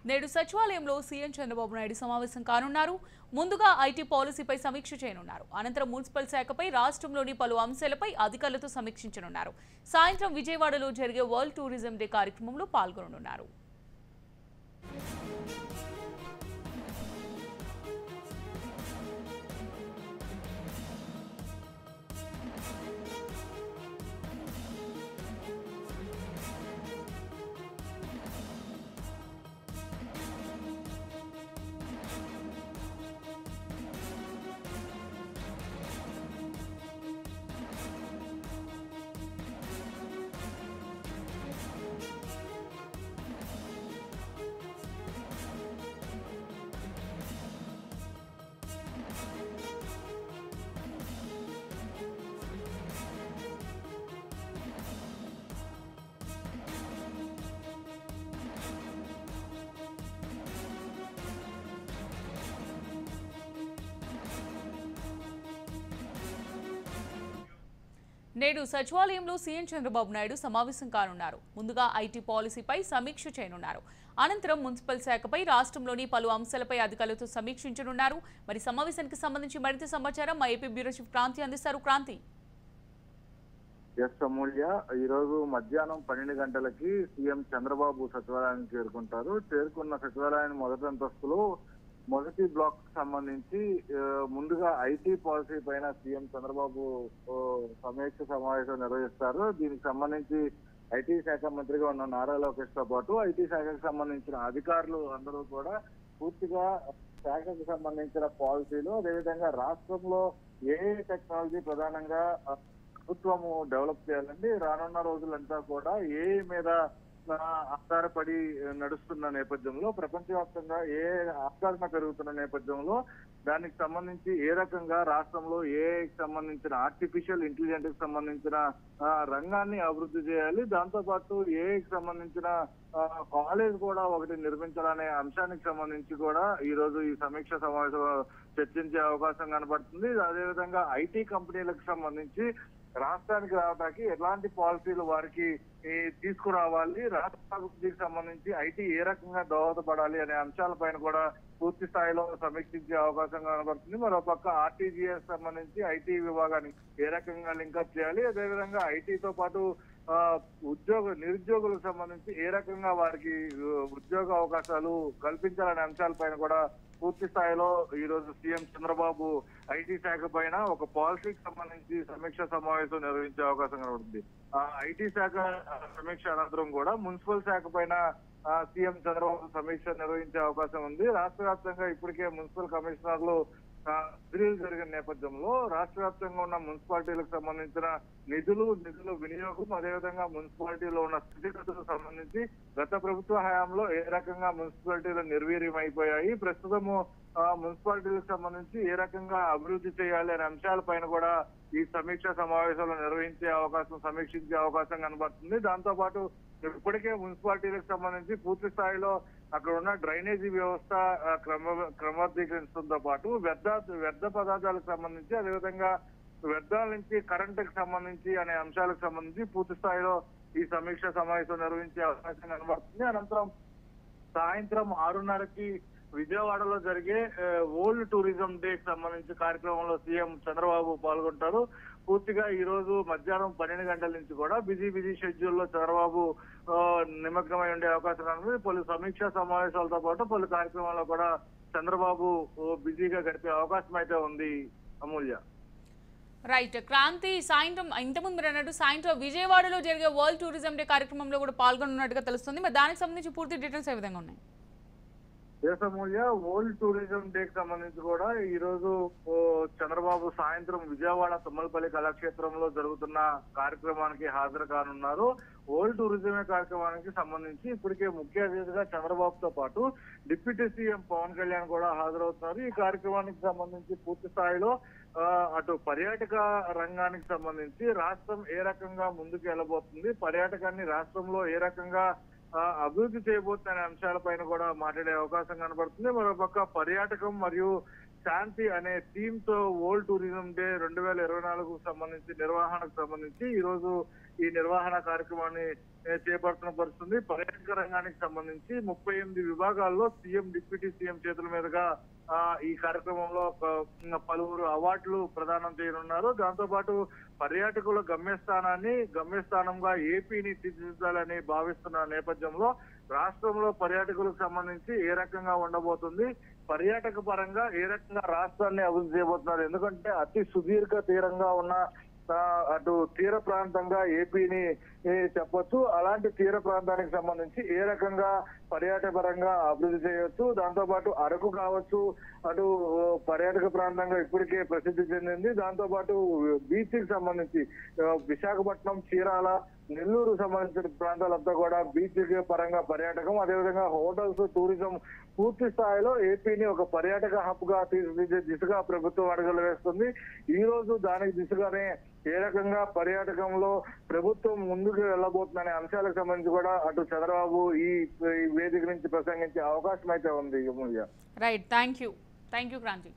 నేడు సచివాలయంలో సీఎం చంద్రబాబు నాయుడు సమావేశం కానున్నారు. ముందుగా ఐటీ పాలసీపై సమీక్ష చేయనున్నారు. అనంతరం మున్సిపల్ శాఖపై రాష్ట్రంలోని పలు అంశాలపై అధికారులతో సమీక్షించనున్నారు. సాయంత్రం విజయవాడలో జరిగే వరల్డ్ టూరిజం డే కార్యక్రమంలో పాల్గొననున్నారు. నేడు సచివాలయంలో సీఎం చంద్రబాబు నాయుడు సమావేశం కానున్నారు. ముందుగా ఐటీ పాలసీపై సమీక్ష చేయనున్నారు. అనంతరం మున్సిపల్ శాఖపై రాష్ట్రంలోని పలు అంశాలపై అధికారులతో సమీక్షించనున్నారు. మరి సమావేశానికి సంబంధించి మరింత సమాచారం మా ఏపీ బ్యూరో చీఫ్ క్రాంతి అందిస్తారు. క్రాంతి. అమూల్య, ఈ రోజు మధ్యాహ్నం 12 గంటలకి సీఎం చంద్రబాబు సచివాలయానికి చేరుకుంటారు. చేరుకున్న సచివాలయాన్ని మొదటి అంతస్తులో మొదటి బ్లాక్ సంబంధించి ముందుగా ఐటీ పాలసీ పైన సీఎం చంద్రబాబు సమీక్ష సమావేశం నిర్వహిస్తారు. దీనికి సంబంధించి ఐటీ శాఖ మంత్రిగా ఉన్న నారా లోకేష్ తో పాటు ఐటీ శాఖకు సంబంధించిన అధికారులు అందరూ కూడా పూర్తిగా శాఖకు సంబంధించిన పాలసీలు, అదేవిధంగా రాష్ట్రంలో ఏ టెక్నాలజీ ప్రధానంగా ప్రభుత్వము డెవలప్ చేయాలండి, రానున్న రోజులంతా కూడా ఏ మీద ఆధారపడి నడుస్తున్న నేపథ్యంలో, ప్రపంచవ్యాప్తంగా ఏ ఆదరణ పెరుగుతున్న నేపథ్యంలో దానికి సంబంధించి ఏ రకంగా రాష్ట్రంలో ఏఐకి సంబంధించిన ఆర్టిఫిషియల్ ఇంటెలిజెన్స్ కి సంబంధించిన రంగాన్ని అభివృద్ధి చేయాలి, దాంతో పాటు ఏఐకి సంబంధించిన కాలేజ్ కూడా ఒకటి నిర్మించాలనే అంశానికి సంబంధించి కూడా ఈ రోజు ఈ సమీక్ష సమావేశం చర్చించే అవకాశం కనబడుతుంది. అదేవిధంగా ఐటీ కంపెనీలకు సంబంధించి రాష్ట్రానికి రావడానికి ఎలాంటి పాలసీలు వారికి తీసుకురావాలి, రాష్ట్ర అభివృద్ధికి సంబంధించి ఐటీ ఏ రకంగా దోహదపడాలి అనే అంశాలపైన కూడా పూర్తి స్థాయిలో సమీక్షించే అవకాశం కనబడుతుంది. మరోపక్క ఆర్టీజీఎస్ సంబంధించి ఐటీ విభాగాన్ని ఏ రకంగా లింకప్ చేయాలి, అదేవిధంగా ఐటీతో పాటు నిరుద్యోగులకు సంబంధించి ఏ రకంగా వారికి ఉద్యోగ అవకాశాలు కల్పించాలనే అంశాలపైన కూడా పూర్తి స్థాయిలో ఈ రోజు సీఎం చంద్రబాబు ఐటీ శాఖ పైన ఒక పాలసీకి సంబంధించి సమీక్ష సమావేశం నిర్వహించే అవకాశం కనబడుతుంది. ఐటీ శాఖ సమీక్ష అనంతరం కూడా మున్సిపల్ శాఖ పైన సీఎం చంద్రబాబు సమీక్ష నిర్వహించే అవకాశం ఉంది. రాష్ట్ర వ్యాప్తంగా ఇప్పటికే మున్సిపల్ కమిషనర్లు బదిలీలు జరిగిన నేపథ్యంలో రాష్ట్ర వ్యాప్తంగా ఉన్న మున్సిపాలిటీలకు సంబంధించిన నిధుల వినియోగం, అదేవిధంగా మున్సిపాలిటీలో ఉన్న స్థితిగతులకు సంబంధించి గత ప్రభుత్వ హయాంలో ఏ రకంగా మున్సిపాలిటీలు నిర్వీర్యం అయిపోయాయి, ప్రస్తుతము మున్సిపాలిటీలకు సంబంధించి ఏ రకంగా అభివృద్ధి చేయాలి అనే అంశాలపైన కూడా ఈ సమీక్ష సమావేశాలు సమీక్షించే అవకాశం కనబడుతుంది. దాంతో పాటు ఇప్పటికే మున్సిపాలిటీలకు సంబంధించి పూర్తి స్థాయిలో అక్కడ ఉన్న డ్రైనేజీ వ్యవస్థ క్రమబద్ధీకరించడంతో పాటు వ్యర్థ పదార్థాలకు సంబంధించి, అదేవిధంగా వ్యర్థాల నుంచి కరెంటుకు సంబంధించి అనే అంశాలకు సంబంధించి పూర్తి స్థాయిలో ఈ సమీక్ష సమావేశం నిర్వహించే అవకాశం కనబడుతుంది. అనంతరం సాయంత్రం 6:30కి విజయవాడలో జరిగే వరల్డ్ టూరిజం డే కి సంబంధించి కార్యక్రమంలో సీఎం చంద్రబాబు పాల్గొంటారు. పూర్తిగా ఈ రోజు మధ్యాహ్నం 12 గంటల నుంచి కూడా బిజీ షెడ్యూల్లో చంద్రబాబు నిమగ్నమై ఉండే అవకాశం ఉంది. పలు సమీక్షా సమావేశాలతో పాటు పలు కార్యక్రమాల్లో కూడా చంద్రబాబు బిజీగా గడిపే అవకాశం అయితే ఉంది. అమూల్య. రైట్ క్రాంతి, సాయంత్రం ఇంతకుముందు మీరు అన్నట్టు సాయంత్రం విజయవాడలో జరిగే వరల్డ్ టూరిజం డే కార్యక్రమంలో కూడా పాల్గొన్నట్టుగా తెలుస్తుంది. మరి దానికి సంబంధించి పూర్తి డీటెయిల్స్ ఏ విధంగా ఉన్నాయి? అమూల్య, వరల్డ్ టూరిజం డే కి సంబంధించి కూడా ఈ రోజు చంద్రబాబు సాయంత్రం విజయవాడ తుమ్మలపల్లి కళాక్షేత్రంలో జరుగుతున్న కార్యక్రమానికి హాజరు కానున్నారు. వరల్డ్ టూరిజం కార్యక్రమానికి సంబంధించి ఇప్పటికే ముఖ్య అతిథిగా చంద్రబాబుతో పాటు డిప్యూటీ సీఎం పవన్ కళ్యాణ్ కూడా హాజరవుతున్నారు. ఈ కార్యక్రమానికి సంబంధించి పూర్తి స్థాయిలో అటు పర్యాటక రంగానికి సంబంధించి రాష్ట్రం ఏ రకంగా ముందుకు వెళ్ళబోతుంది, పర్యాటకాన్ని రాష్ట్రంలో ఏ రకంగా అభివృద్ధి చేయబోతున్న అంశాలపైన కూడా మాట్లాడే అవకాశం కనబడుతుంది. మరోపక్క పర్యాటకం మరియు శాంతి అనే థీమ్ తో వరల్డ్ టూరిజం డే 2024కు సంబంధించి నిర్వహణకు సంబంధించి ఈ రోజు ఈ నిర్వహణ కార్యక్రమాన్ని చేపడుతున్న పరిస్థితుంది. పర్యాటక రంగానికి సంబంధించి 38 విభాగాల్లో సీఎం డిప్యూటీ సీఎం చేతుల మీదుగా ఈ కార్యక్రమంలో పలువురు అవార్డులు ప్రదానం చేయనున్నారు. దాంతో పాటు పర్యాటకుల గమ్యస్థానంగా ఏపీని తీర్చిదిద్దాలని భావిస్తున్న నేపథ్యంలో రాష్ట్రంలో పర్యాటకులకు సంబంధించి ఏ రకంగా ఉండబోతుంది, పర్యాటక పరంగా ఏ రకంగా రాష్ట్రాన్ని అభివృద్ధి చేయబోతున్నారు. ఎందుకంటే అతి సుదీర్ఘ తీరంగా ఉన్న అటు తీర ప్రాంతంగా ఏపీని చెప్పొచ్చు. అలాంటి తీర ప్రాంతానికి సంబంధించి ఏ రకంగా పర్యాటక పరంగా అభివృద్ధి చేయొచ్చు. దాంతో పాటు అరకు కావచ్చు, అటు పర్యాటక ప్రాంతంగా ఇప్పటికే ప్రసిద్ధి చెందింది. దాంతో పాటు బీచ్ కి సంబంధించి విశాఖపట్నం, చీరాల, నెల్లూరు సంబంధించిన ప్రాంతాలంతా కూడా బీచ్ పరంగా పర్యాటకం, అదేవిధంగా హోటల్స్, టూరిజం పూర్తి స్థాయిలో ఏపీని ఒక పర్యాటక హబ్ గా తీర్చిదిద్దే దిశగా ప్రభుత్వం అడుగులు వేస్తుంది. ఈ రోజు దానికి దిశగానే ఏ రకంగా పర్యాటకంలో ప్రభుత్వం ముందుకు వెళ్ళబోతుందనే అంశాలకు సంబంధించి కూడా అటు చంద్రబాబు ఈ వేదిక నుంచి ప్రసంగించే అవకాశం అయితే ఉంది. Right, thank you Kranti.